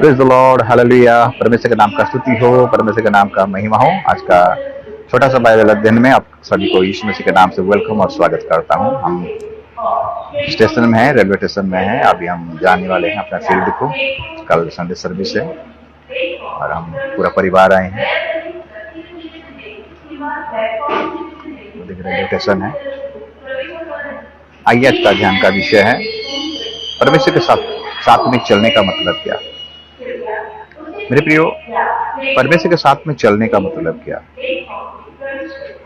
Praise the Lord, hallelujah. परमेश्वर के नाम का स्तुति हो, परमेश्वर के नाम का महिमा हो। आज का छोटा सा बाइबल अध्ययन में आप सभी को यीशु मसीह के नाम से वेलकम और स्वागत करता हूं। हम स्टेशन में हैं, रेलवे स्टेशन में हैं। अभी हम जाने वाले हैं अपना फील्ड को। कल संडे सर्विस है और हम पूरा परिवार आए हैं। रेलवे स्टेशन है। आइए, आज का ध्यान का विषय है परमेश्वर के साथ में चलने का मतलब क्या। मेरे प्रियो, परमेश्वर के साथ में चलने का मतलब क्या।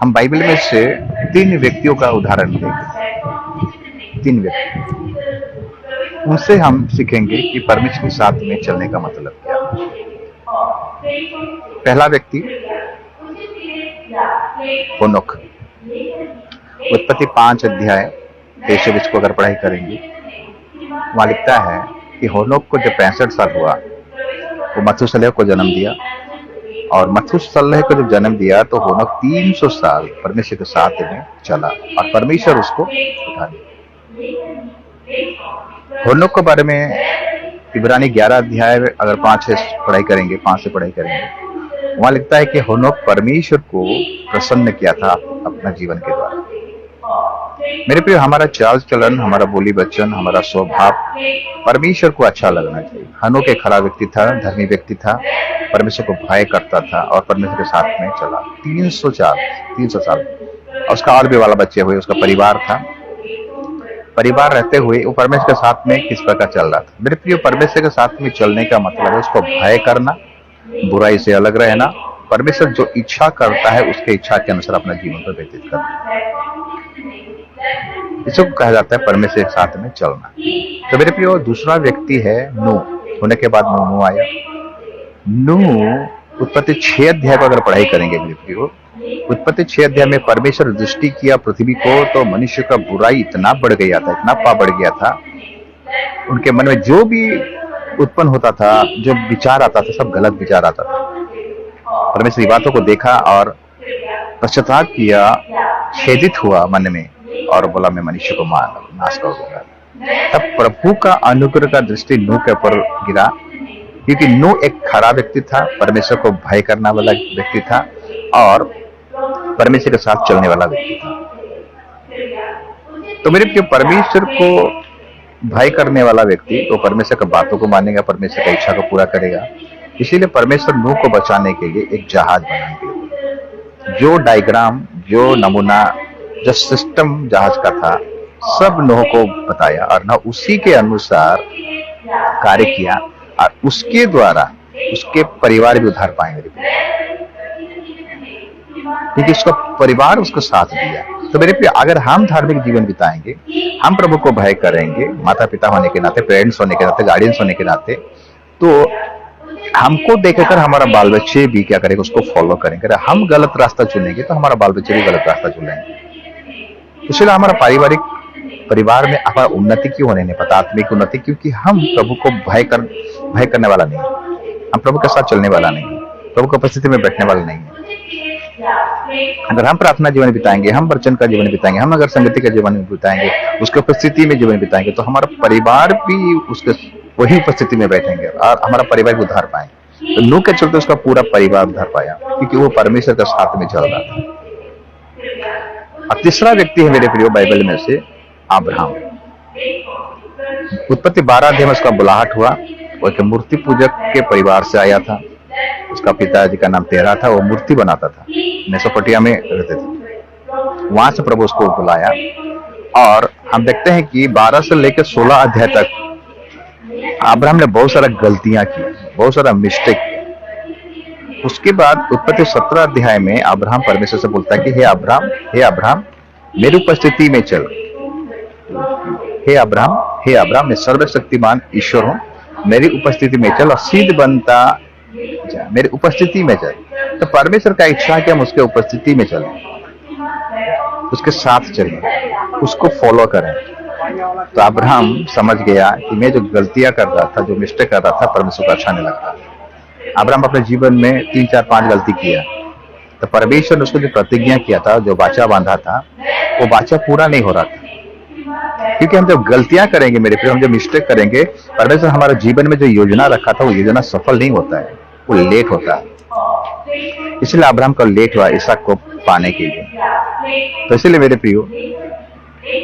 हम बाइबल में से 3 व्यक्तियों का उदाहरण लेंगे। 3 व्यक्ति, उनसे हम सीखेंगे कि परमेश्वर के साथ में चलने का मतलब क्या। पहला व्यक्ति होनोक। उत्पत्ति 5 अध्याय 23 को अगर पढ़ाई करेंगे, वहां लिखता है कि होनोक को जब 65 साल हुआ वो मथुसेलह को जन्म दिया, और मथुसेलह को जब जन्म दिया तो होनोक 300 साल परमेश्वर के साथ में चला और परमेश्वर उसको उठा लिया। होनोक के बारे में इब्रानी 11 अध्याय अगर 5 से पढ़ाई करेंगे, वहां लिखता है कि होनोक परमेश्वर को प्रसन्न किया था अपना जीवन के द्वारा। मेरे प्रिय, हमारा चाल चलन, हमारा बोली वचन, हमारा स्वभाव परमेश्वर को अच्छा लगना चाहिए। होनोक एक खरा व्यक्ति था, धर्मी व्यक्ति था, परमेश्वर को भय करता था और परमेश्वर के साथ में चला 300 साल। और उसका और भी वाला बच्चे हुए, उसका परिवार था। परिवार रहते हुए वो परमेश्वर के साथ में किस प्रकार चल रहा था। मेरे प्रिय, परमेश्वर के साथ में चलने का मतलब है उसको भय करना, बुराई से अलग रहना, परमेश्वर जो इच्छा करता है उसके इच्छा के अनुसार अपना जीवन को व्यतीत करना। इसको कहा जाता है परमेश्वर के साथ में चलना। तो मेरे प्रियो, दूसरा व्यक्ति है नूह। होने के बाद नूह आया। नूह उत्पत्ति 6 अध्याय को अगर पढ़ाई करेंगे मेरे प्रियो, उत्पत्ति 6 अध्याय में परमेश्वर दृष्टि किया पृथ्वी को, तो मनुष्य का बुराई इतना बढ़ गया था, इतना पाप बढ़ गया था। उनके मन में जो भी उत्पन्न होता था, जो विचार आता था, सब गलत विचार आता था। परमेश्वर की बातों को देखा और पश्चाताप किया, खेदित हुआ मन में और बोला मैं मनुष्य को नाश कर दूंगा। तब प्रभु का अनुग्रह का दृष्टि नूह के ऊपर गिरा, क्योंकि नूह एक खरा व्यक्ति था, परमेश्वर को भय करने वाला व्यक्ति था और परमेश्वर के साथ चलने वाला व्यक्ति था। तो मेरे प्रिय, परमेश्वर को भय करने वाला व्यक्ति तो परमेश्वर की बातों को मानेगा, परमेश्वर की इच्छा को पूरा करेगा। इसीलिए परमेश्वर नूह को बचाने के लिए एक जहाज बनाएंगे। जो डायग्राम, जो नमूना, जो सिस्टम जहाज का था, सब नूह को बताया और नूह उसी के अनुसार कार्य किया और उसके द्वारा उसके परिवार भी उद्धार पाएंगे, क्योंकि उसका परिवार उसको साथ दिया। तो मेरे प्रिय, अगर हम धार्मिक जीवन बिताएंगे, हम प्रभु को भय करेंगे, माता पिता होने के नाते, पेरेंट्स होने के नाते, गार्डियंस होने के नाते, तो हमको देखकर हमारा बाल बच्चे भी क्या करेंगे, उसको फॉलो करेंगे। अगर हम गलत रास्ता चुनेंगे तो हमारा बाल बच्चे भी गलत रास्ता चुनेंगे। इसलिए हमारा परिवार में हमारा उन्नति क्यों होने नहीं पता, आत्मिक उन्नति, क्योंकि हम प्रभु को भय करने वाला नहीं, हम प्रभु के साथ चलने वाला नहीं, प्रभु की उपस्थिति में बैठने वाला नहीं है। अगर हम प्रार्थना जीवन बिताएंगे, हम वचन का जीवन बिताएंगे, हम अगर संगति का जीवन बिताएंगे, उसकी उपस्थिति में जीवन बिताएंगे, तो हमारा परिवार भी उसके वही उपस्थिति में बैठेंगे और हमारा परिवार भी उद्धार पाएंगे। तो नूह के चलते उसका पूरा परिवार उद्धार पाया, क्योंकि वो परमेश्वर के साथ में चल रहा था। और तीसरा व्यक्ति है मेरे प्रियो बाइबल में से अब्राहम। उत्पत्ति 12 अध्याय में उसका बुलाहट हुआ। वो एक मूर्ति पूजक के परिवार से आया था। उसका पिताजी का नाम तेरह था, वो मूर्ति बनाता था, मेसोपोटामिया में रहते थे। वहां से प्रभु उसको बुलाया और हम देखते हैं कि 12 से लेकर 16 अध्याय तक अब्राहम ने बहुत सारा गलतियां की, बहुत सारा मिस्टेक किया। उसके बाद उत्पत्ति 17 अध्याय में अब्राहम परमेश्वर से बोलता है कि हे अब्राहम मेरी उपस्थिति में चल। हे अब्राहम मैं सर्वशक्तिमान ईश्वर हूं, मेरी उपस्थिति में चल और सिद्ध बनता जा, मेरी उपस्थिति में चल। तो परमेश्वर का इच्छा है कि हम उसके उपस्थिति में चलें, उसके साथ चलें, उसको फॉलो करें। तो अब्राहम समझ गया कि मैं जो गलतियां कर रहा था, जो मिस्टेक कर रहा था, परमेश्वर को अच्छा नहीं लगता। अब्राहम अपने जीवन में 3, 4, 5 गलती किया। तो परमेश्वर ने उसको जो प्रतिज्ञा किया था, जो वाचा बांधा था, वो वाचा पूरा नहीं हो रहा था। क्योंकि हम जब गलतियां करेंगे मेरे प्रिय, हम जब मिस्टेक करेंगे, परमेश्वर हमारे जीवन में जो योजना रखा था वो योजना सफल नहीं होता है, वो लेट होता है। इसलिए अब्राहम को लेट हुआ इसहाक को पाने के लिए। तो इसलिए मेरे प्रियो,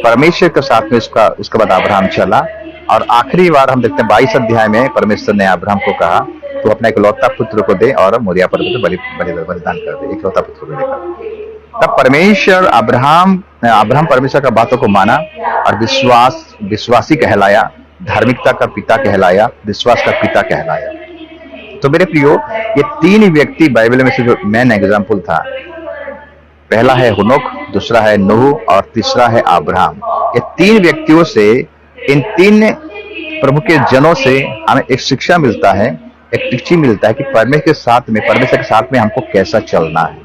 परमेश्वर के साथ में उसके बाद अब्राहम चला, और आखिरी बार हम देखते हैं 22 अध्याय में परमेश्वर ने अब्राहम को कहा तो अपना इकलौता पुत्र को दे और मोरिया पर्वत पर बलिदान कर दे, इकलौता पुत्र को देकर। तब परमेश्वर अब्राहम परमेश्वर का बातों को माना और विश्वासी कहलाया, धार्मिकता का पिता कहलाया, विश्वास का पिता कहलाया। तो मेरे प्रियो, ये 3 व्यक्ति बाइबल में से जो मेन एग्जाम्पल था, पहला है हुनोक, दूसरा है नूह और तीसरा है अब्राहम। ये 3 व्यक्तियों से, इन 3 प्रभु के जनों से हमें एक शिक्षा मिलता है, एक टीचिंग मिलता है कि परमेश्वर के साथ में हमको कैसा चलना है।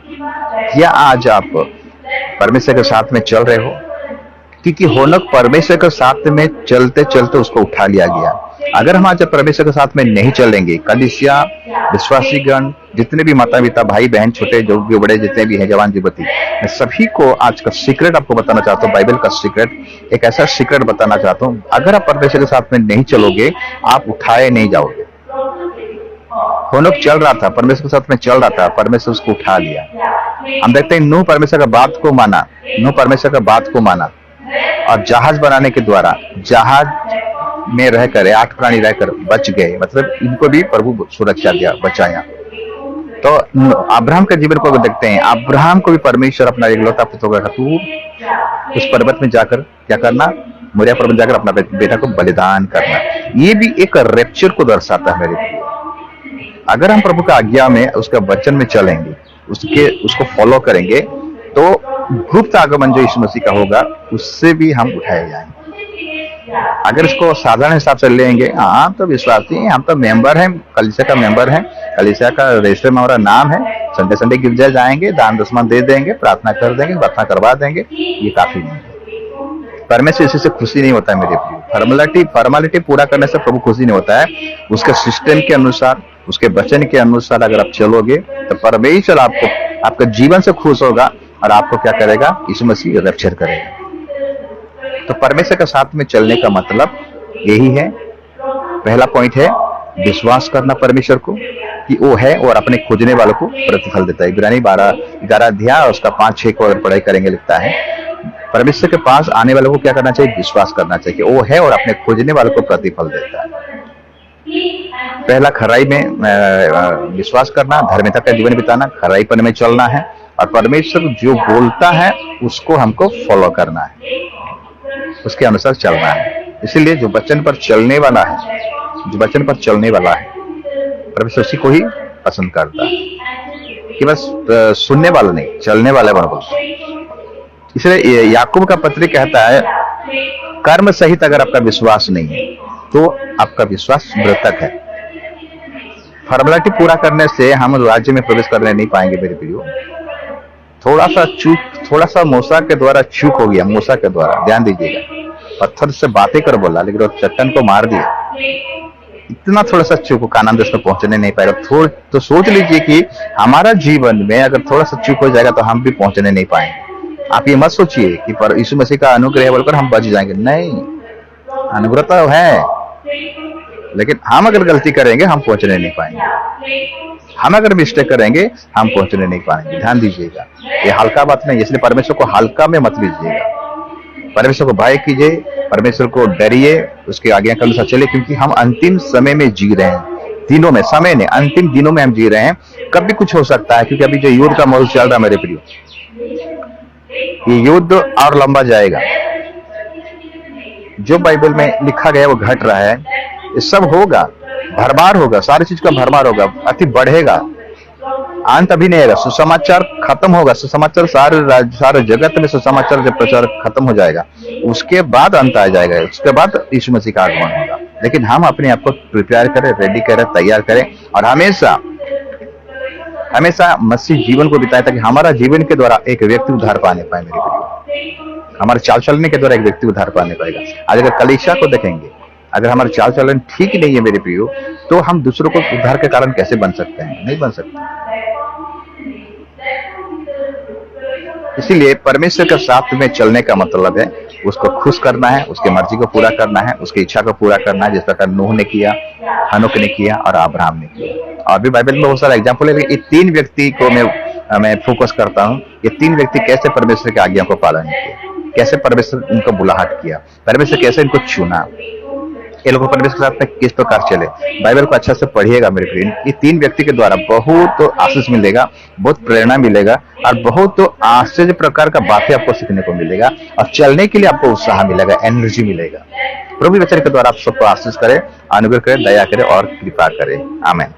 क्या आज आप परमेश्वर के साथ में चल रहे हो? क्योंकि होनोक परमेश्वर के साथ में चलते चलते उसको उठा लिया गया। अगर हम आज परमेश्वर के साथ में नहीं चलेंगे, कलीसिया, विश्वासीगण, जितने भी माता पिता, भाई बहन, छोटे जो भी बड़े जितने भी हैं, जवान युवती, मैं सभी को आज का सीक्रेट आपको बताना चाहता हूँ, बाइबल का सीक्रेट, एक ऐसा सीक्रेट बताना चाहता हूँ। अगर आप परमेश्वर के साथ में नहीं चलोगे, आप उठाए नहीं जाओगे। होनोक चल रहा था, परमेश्वर के साथ में चल रहा था, परमेश्वर उसको उठा लिया। हम देखते हैं नूह परमेश्वर का बात को माना और जहाज बनाने के द्वारा, जहाज में रहकर 8 प्राणी रहकर बच गए, मतलब इनको भी प्रभु सुरक्षा दिया, बचाया। तो अब्राहम के जीवन को देखते हैं, अब्राहम को भी परमेश्वर अपना इकलौता पुत्र को कहा, तू उस पर्वत में जाकर क्या करना, मोरिया पर्वत जाकर अपना बेटा को बलिदान करना। ये भी एक रैप्चर को दर्शाता है मेरे। अगर हम प्रभु का आज्ञा में, उसके वचन में चलेंगे, उसको फॉलो करेंगे, तो गुप्त आगमन जो यीशु मसीह का होगा, उससे भी हम उठाए जाएंगे। अगर इसको साधारण हिसाब से लेंगे, हाँ तो विश्वासी हैं, हम तो मेंबर हैं, कलीसिया का मेंबर हैं, कलीसिया का रजिस्टर में हमारा नाम है, संडे गिरजा जाएंगे, दान दशमान दे देंगे, प्रार्थना कर देंगे, प्रार्थना करवा देंगे, ये काफी नहीं है। परमेश्वर इसी से खुशी नहीं होता है मेरे प्रिय। फॉर्मेलिटी पूरा करने से प्रभु खुशी नहीं होता है। उसके सिस्टम के अनुसार, उसके वचन के अनुसार अगर आप चलोगे तो परमेश्वर आपके जीवन से खुश होगा और आपको क्या करेगा, यीशु मसीह रैप्चर करेगा। तो परमेश्वर के साथ में चलने का मतलब यही है। पहला पॉइंट है विश्वास करना परमेश्वर को कि वो है और अपने खोजने वालों को प्रतिफल देता है। इब्रानी 12-11 अध्याय और उसका 5-6 को अगर पढ़ाई करेंगे, लिखता है परमेश्वर के पास आने वालों को क्या करना चाहिए, विश्वास करना चाहिए कि वो है और अपने खोजने वालों को प्रतिफल देता है। पहला खराई में विश्वास करना, धार्मिकता का जीवन बिताना, खराईपन में चलना है, और परमेश्वर जो बोलता है उसको हमको फॉलो करना है, उसके अनुसार चलना है। इसीलिए जो वचन पर चलने वाला है, परमेश्वर उसी को ही पसंद करता है कि बस सुनने वाला नहीं, चलने वाला बनो। इसलिए याकूब का पत्री कहता है, कर्म सहित अगर आपका विश्वास नहीं है तो आपका विश्वास मृतक है। फॉर्मेलिटी पूरा करने से हम राज्य में प्रवेश करने नहीं पाएंगे मेरे प्रियो। थोड़ा सा मूसा के द्वारा चूक हो गया, मूसा के द्वारा, ध्यान दीजिएगा, पत्थर से बातें कर बोला लेकिन वो चट्टान को मार दिया। इतना थोड़ा सा चूक, कानान देश में पहुंचने नहीं पाएगा। तो सोच लीजिए कि हमारा जीवन में अगर थोड़ा सा चूक हो जाएगा तो हम भी पहुंचने नहीं पाएंगे। आप ये मत सोचिए कि पर यीशु मसीह का अनुग्रह बोलकर हम बच जाएंगे, नहीं, अनुग्रह तो है, लेकिन हम अगर गलती करेंगे हम पहुंचने नहीं पाएंगे। हम अगर मिस्टेक करेंगे हम पहुंचने नहीं पाएंगे। ध्यान दीजिएगा, ये हल्का बात नहीं है, इसलिए परमेश्वर को हल्का में मत लीजिएगा। परमेश्वर को भय कीजिए, परमेश्वर को डरिए, उसके आज्ञा के अनुसार चलिए, क्योंकि हम अंतिम समय में जी रहे हैं, अंतिम दिनों में हम जी रहे हैं। कब भी कुछ हो सकता है, क्योंकि अभी जो युद्ध का माहौल चल रहा है मेरे प्रियो, ये युद्ध और लंबा जाएगा। जो बाइबल में लिखा गया वो घट रहा है, ये सब होगा, भरमार होगा, सारी चीज का भरमार होगा, अति बढ़ेगा, अंत अभी नहीं आएगा। सुसमाचार खत्म होगा, सुसमाचार सारे जगत में सुसमाचार जब प्रचार खत्म हो जाएगा, उसके बाद अंत आ जाएगा, उसके बाद यीशु मसीह का आगमन होगा। लेकिन हम अपने आप को प्रिपेयर करें, रेडी करें, तैयार करें, और हमेशा मसीह जीवन को बिताए, ताकि हमारा जीवन के द्वारा एक व्यक्ति उद्धार पाने पाए मेरे प्रिय। हमारे चाल चलने के द्वारा एक व्यक्ति उद्धार पाने पाएगा। आज अगर कलीसिया को देखेंगे, अगर हमारा चाल चलन ठीक नहीं है मेरे प्रियो, तो हम दूसरों को उद्धार के कारण कैसे बन सकते हैं? नहीं बन सकते। इसीलिए परमेश्वर के साथ में चलने का मतलब है उसको खुश करना है, उसकी मर्जी को पूरा करना है, उसकी इच्छा को पूरा करना है, जिस प्रकार नूह ने किया, हनोक ने किया और अब्राहम ने किया। और भी बाइबल में बहुत सारा एग्जाम्पल है, लेकिन ये 3 व्यक्ति को मैं फोकस करता हूँ। ये 3 व्यक्ति कैसे परमेश्वर की आज्ञा को पालन किए, कैसे परमेश्वर उनको बुलाहट किया, परमेश्वर कैसे इनको चुना, ये लोग परमेश्वर के साथ में किस प्रकार चले। बाइबल को अच्छा से पढ़िएगा मेरे फ्रेंड। ये 3 व्यक्ति के द्वारा बहुत आशीष मिलेगा, बहुत प्रेरणा मिलेगा और बहुत आश्चर्य प्रकार का बातें आपको सीखने को मिलेगा और चलने के लिए आपको उत्साह मिलेगा, एनर्जी मिलेगा। प्रभु वचन के द्वारा आप सबको आशीष करे, अनुग्रह करे, दया करे और कृपा करे। आमीन।